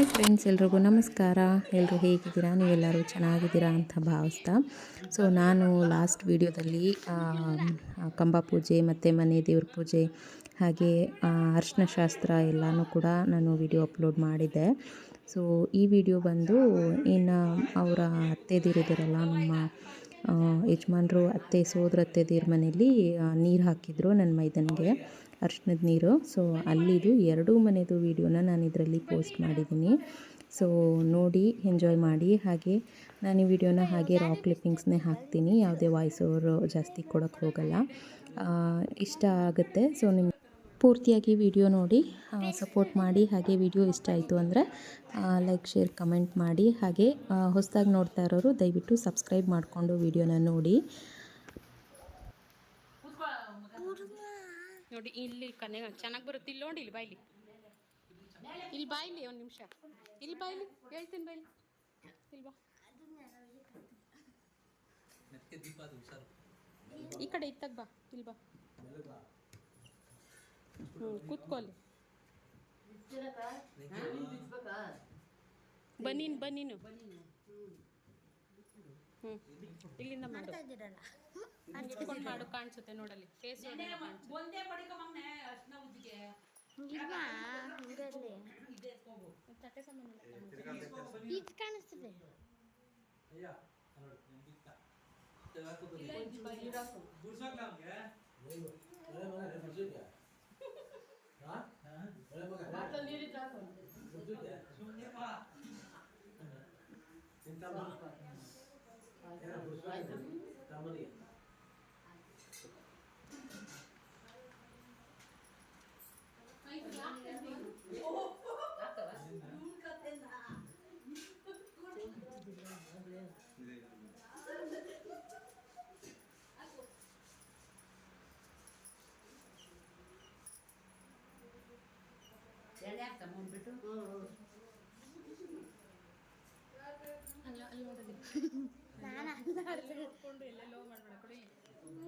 Hi friends, ಎಲ್ರಿಗೂ ನಮಸ್ಕಾರ. ಎಲ್ಲರೂ ಹೇಗಿದ್ದೀರಾ? ನೀವೆಲ್ಲರೂ ಚೆನ್ನಾಗಿದ್ದೀರಾ ಅಂತ ಭಾವಿಸ್ತಾ, ಸೊ ನಾನು ಲಾಸ್ಟ್ ವಿಡಿಯೋದಲ್ಲಿ ಕಂಬ ಪೂಜೆ ಮತ್ತು ಮನೆ ದೇವ್ರ ಪೂಜೆ ಹಾಗೆ ಅರಿಶಿನ ಶಾಸ್ತ್ರ ಎಲ್ಲನೂ ಕೂಡ ನಾನು ವಿಡಿಯೋ ಅಪ್ಲೋಡ್ ಮಾಡಿದ್ದೆ. ಸೊ ಈ ವಿಡಿಯೋ ಬಂದು ಇನ್ನು ಅವರ ಅತ್ತೆದಿರಿದ್ದಾರಲ್ಲ, ನಮ್ಮ ಯಜಮಾನ್ರು ಅತ್ತೆ ಸೋದರ ಅತ್ತೆದಿರ ಮನೇಲಿ ನೀರು ಹಾಕಿದ್ರು ನನ್ನ ಮೈದನಿಗೆ, ಅರ್ಶಿನದ ನೀರು. ಸೊ ಅಲ್ಲಿದು ಎರಡೂ ಮನೆದು ವೀಡಿಯೋನ ನಾನು ಇದರಲ್ಲಿ ಪೋಸ್ಟ್ ಮಾಡಿದ್ದೀನಿ. ಸೊ ನೋಡಿ ಎಂಜಾಯ್ ಮಾಡಿ. ಹಾಗೆ ನಾನು ಈ ವಿಡಿಯೋನ ಹಾಗೆ ರಾ ಕ್ಲಿಪ್ಪಿಂಗ್ಸ್ನೇ ಹಾಕ್ತೀನಿ, ಯಾವುದೇ ವಾಯ್ಸ್ ಓವರು ಜಾಸ್ತಿ ಕೊಡೋಕ್ಕೆ ಹೋಗಲ್ಲ. ಇಷ್ಟ ಆಗುತ್ತೆ. ಸೊ ನಿಮ್ಮ ಪೂರ್ತಿಯಾಗಿ ವಿಡಿಯೋ ನೋಡಿ ಸಪೋರ್ಟ್ ಮಾಡಿ. ಹಾಗೆ ವಿಡಿಯೋ ಇಷ್ಟ ಆಯಿತು ಅಂದರೆ ಲೈಕ್, ಶೇರ್, ಕಮೆಂಟ್ ಮಾಡಿ. ಹಾಗೆ ಹೊಸದಾಗಿ ನೋಡ್ತಾ ಇರೋರು ದಯವಿಟ್ಟು ಸಬ್ಸ್ಕ್ರೈಬ್ ಮಾಡಿಕೊಂಡು ವಿಡಿಯೋನ ನೋಡಿ. ನೋಡಿ ಇಲ್ಲಿ ಕನ್ನೆ ಚೆನ್ನಾಗಿ ಬರುತ್ತೆ. ಇಲ್ಲಿ ನೋಡಿ, ಇಲ್ಲಿ ಬಾಯ್ಲಿ, ಇಲ್ಲಿ ಬಾಯ್ಲಿ, ಒಂದು ನಿಮಿಷ ಇಲ್ಲಿ ಬಾಯ್ಲಿ, ಹೇಳ್ತೀನಿ ಬಾಯ್ಲಿ, ಇಲ್ಲಿ ಬಾ, ಈ ಕಡೆ ಇತ್ತಾಗ ಬಾ, ಇಲ್ಲಿ ಬಾ, ಕೂತ್ಕೊಳ್ಳಿ, ಬನ್ನೀನು ಬನ್ನೀನು, ಇಲ್ಲಿಂದ ಮಾಡು, ಮುಚ್ಕೊಂಡು ಮಾಡು, ಕಾಣಿಸುತ್ತೆ ನೋಡಲ್ಲಿ ಫೇಸ್ ತಟ್ಟೆ ಸಾಮಾನು ಕಾಣಿಸ್ತದೆ.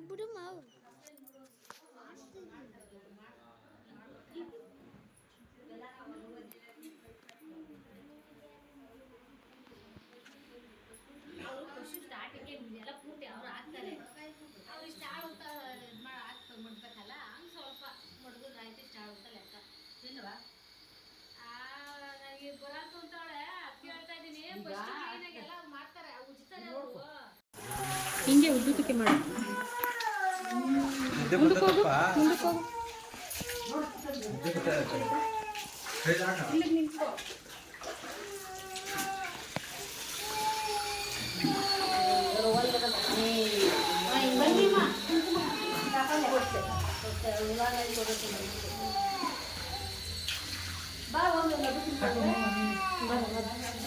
ಬಿಡು ಮಾವು ಸ್ಟಾರ್ಟಿಗೆ ಎಲ್ಲ ಪೂರ್ತಿ ಅವ್ರು ಹಾಕ್ತಾರೆ, ಅವ್ರು ಇಷ್ಟ ಆಡುತ್ತಾ ಮಾಡ್ಬೇಕಲ್ಲ, ಹಂಗೆ ಸ್ವಲ್ಪ ಮಡ್ಗದ ಆಯ್ತು, ಇಷ್ಟ ಆಡುತ್ತಾ ಲೆಕ್ಕ ಏನವಾ ನನಗೆ ಬರಲ್ತು ಅಂತಾಳೆ ಕೇಳ್ತಾ ಇದ್ದೀನಿ. ಎಲ್ಲ ಮಾಡ್ತಾರೆ, ಉಜ್ತಾರೆ, ಹಿಂಗೆ ಉದ್ದುತಿಕೆ ಮಾಡಿ ಮುಂದಕ್ಕೆ ಹೋಗು, ಮುಂದಕ್ಕೆ ಹೋಗು, ಇಲ್ಲಿಗೆ ನಿಂತ್ಕೋ.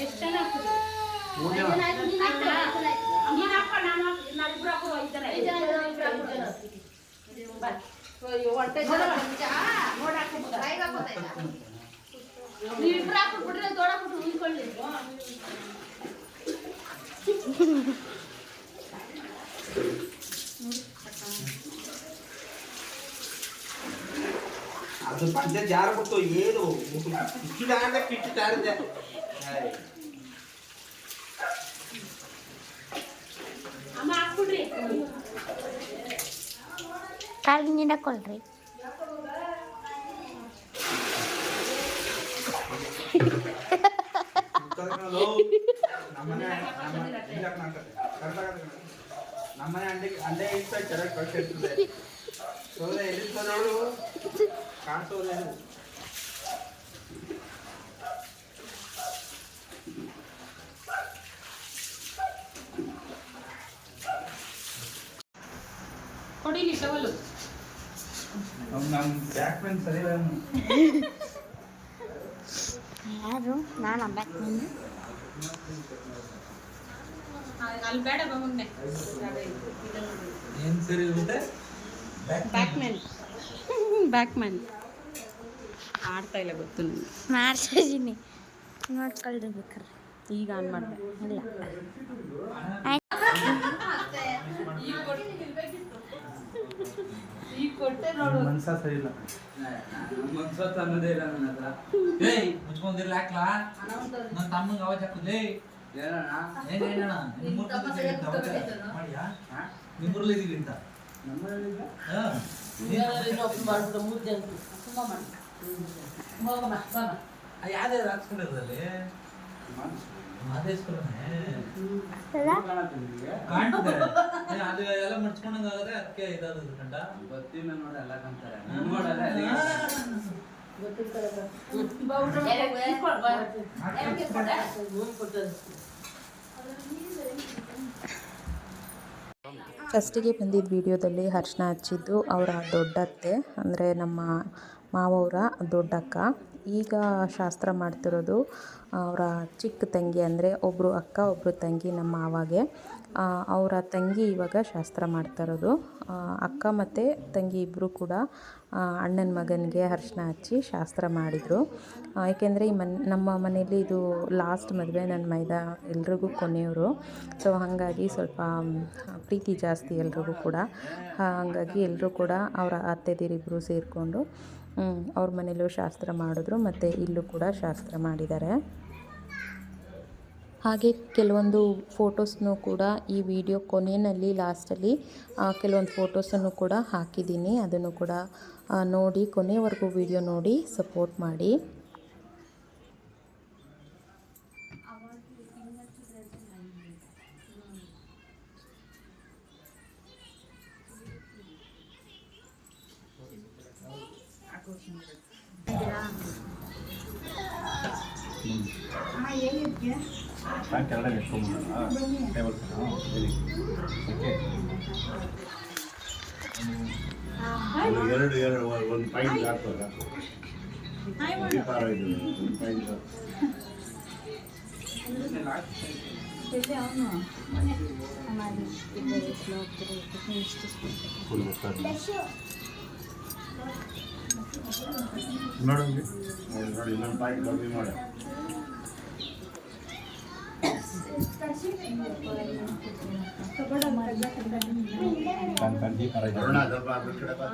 ಎಷ್ಟು ಜನ ಆಗ್ತದೆ? ನೀವಿಬ್ರು ಹಾಕ್ಬಿಟ್ರೆ ದೊಡ್ಡಾಕ್ಬಿಟ್ಟು ಉಳ್ಕೊಳ್ಳಿ. ಅದು ಪಂಚ ಜಾರ ಬಿಟ್ಟು ಏನು ಕಿಚ್ಚಿಡಾಡ್ದೆ ಕಿಚ್ಚಿಟಾಡ್ದೆ ಅಮ್ಮ ಹಾಕ್ಬಿಡ್ರಿ, ಕಾಲು ನೀಡಕೊಳ್ರಿ. ನಮ್ಮನೆ ಅಂಡೆ ಇಷ್ಟ ಚೆನ್ನಾಗಿ ಕಳ್ಸಿರ್ತದೆ. ಸೋದೆ ಎಲ್ಲಿರ್ತದವಳು ಕಾಣಿಸೋದೇನು. ಕೊಡಿಲಿ ಟವಲು. ನಮ್ಮ ಬ್ಯಾಕ್ ಪೇನ್ ಸರಿ ಯಾರು? ನಾನು ಬ್ಯಾಕ್ ಪೇನ್ ಅಲ್ಲಿ ಬೇಡ ಬಮ್ಮನೆ. ಏನು ಸರಿ ಇರುತ್ತೆ? ಬ್ಯಾಕ್ಮ್ಯಾನ್ ಬ್ಯಾಕ್ಮ್ಯಾನ್ ಆಡ್ತಾ ಇಲ್ಲ, ಗೊತ್ತು ನನಗೆ. ಮಾಡ್ಸಿದ್ದೀನಿ, ನೋಡ್ಕೊಳ್ರಿ ಬೇಕಾರೆ. ಈಗ ಆನ್ ಮಾಡಿದೆ. ಇಲ್ಲ ಈಗ ಕೊಟ್ಟೆ ನೋಡು. ಮನ್ಸ ಸರಿ ಇಲ್ಲ ಮನ್ಸತ್ ಅನ್ನೋದೇ ಇಲ್ಲ ನನ್ನ ಹತ್ರ. ಏಯ್ ಮುಚ್ಕೊಂಡಿರ್ಲ ಹಾಕ್ಲಾ ನನ್ನ ತಮ್ಮಂಗೆ ಅವಾಜ್ ಹಾಕುದೇ ಹೇಳೋಣ ಏನೇನಣ್ಣ ಮಾಡಿಯಾ ನಿಮ್ಮೂರಲ್ಲಿ ಇದೀವಿ ಅಂತ ಯಾವ್ದೇ ಹಾಕ್ಸ್ಕೊಂಡಿರೋದಲ್ಲಿ ಮಾದೇಶ್ವರನೇ ಕಾಣ್ತದೆ ಅದು ಎಲ್ಲ ಮುಚ್ಕೊಂಡಂಗ ಆಗದೆ ಅದಕ್ಕೆ ಇದಾದ ಕಂಡ ಗೊತ್ತಿಲ್ಲ ನೋಡಿ ಎಲ್ಲ ಕಾಣ್ತಾರೆ ಫಸ್ಟಿಗೆ ಬಂದಿದ್ದ ವಿಡಿಯೋದಲ್ಲಿ ಅರ್ಶಿನ ಹಚ್ಚಿದ್ದು ಅವರ ದೊಡ್ಡತ್ತೆ, ಅಂದರೆ ನಮ್ಮ ಮಾವವರ ದೊಡ್ಡಕ್ಕ. ಈಗ ಶಾಸ್ತ್ರ ಮಾಡ್ತಿರೋದು ಅವರ ಚಿಕ್ಕ ತಂಗಿ, ಅಂದರೆ ಒಬ್ಬರು ಅಕ್ಕ ಒಬ್ಬರು ತಂಗಿ ನಮ್ಮ ಮಾವಾಗೆ. ಅವರ ತಂಗಿ ಇವಾಗ ಶಾಸ್ತ್ರ ಮಾಡ್ತಾಯಿರೋದು. ಅಕ್ಕ ಮತ್ತು ತಂಗಿ ಇಬ್ಬರು ಕೂಡ ಅಣ್ಣನ ಮಗನಿಗೆ ಅರ್ಶಿನ ಹಚ್ಚಿ ಶಾಸ್ತ್ರ ಮಾಡಿದರು. ಏಕೆಂದರೆ ಈ ನಮ್ಮ ಮನೆಯಲ್ಲಿ ಇದು ಲಾಸ್ಟ್ ಮದುವೆ, ನನ್ನ ಮೈದ ಎಲ್ರಿಗೂ ಕೊನೆಯವರು. ಸೊ ಹಾಗಾಗಿ ಸ್ವಲ್ಪ ಪ್ರೀತಿ ಜಾಸ್ತಿ ಎಲ್ರಿಗೂ ಕೂಡ. ಹಾಗಾಗಿ ಎಲ್ಲರೂ ಕೂಡ ಅವರ ಅತ್ತೆದಿರಿಬ್ಬರು ಸೇರಿಕೊಂಡು ಅವ್ರ ಮನೇಲೂ ಶಾಸ್ತ್ರ ಮಾಡಿದ್ರು ಮತ್ತು ಇಲ್ಲೂ ಕೂಡ ಶಾಸ್ತ್ರ ಮಾಡಿದ್ದಾರೆ. ಹಾಗೆ ಕೆಲವೊಂದು ಫೋಟೋಸ್ನೂ ಕೂಡ ಈ ವಿಡಿಯೋ ಕೊನೆಯಲ್ಲಿ ಲಾಸ್ಟಲ್ಲಿ ಕೆಲವೊಂದು ಫೋಟೋಸನ್ನು ಕೂಡ ಹಾಕಿದ್ದೀನಿ. ಅದನ್ನು ಕೂಡ ನೋಡಿ ಕೊನೆವರೆಗೂ ವಿಡಿಯೋ ನೋಡಿ ಸಪೋರ್ಟ್ ಮಾಡಿ. ಕೆಳಗಡೆ ಟೇಬಲ್ ಎರಡು ಒಂದು ಪಾಯಿಂಟ್ ಹಾಕ್ತಲ್ಲ ಪಾಯಿಂಟ್ ನೋಡಿ ನೋಡಿ ಇನ್ನೊಂದು ಪಾಯಿಂಟ್ ಕಮ್ಮಿ ಮಾಡಿ ಅರುಣ ಸ್ವಲ್ಪ ಆ ಕಡೆ ಬಾ.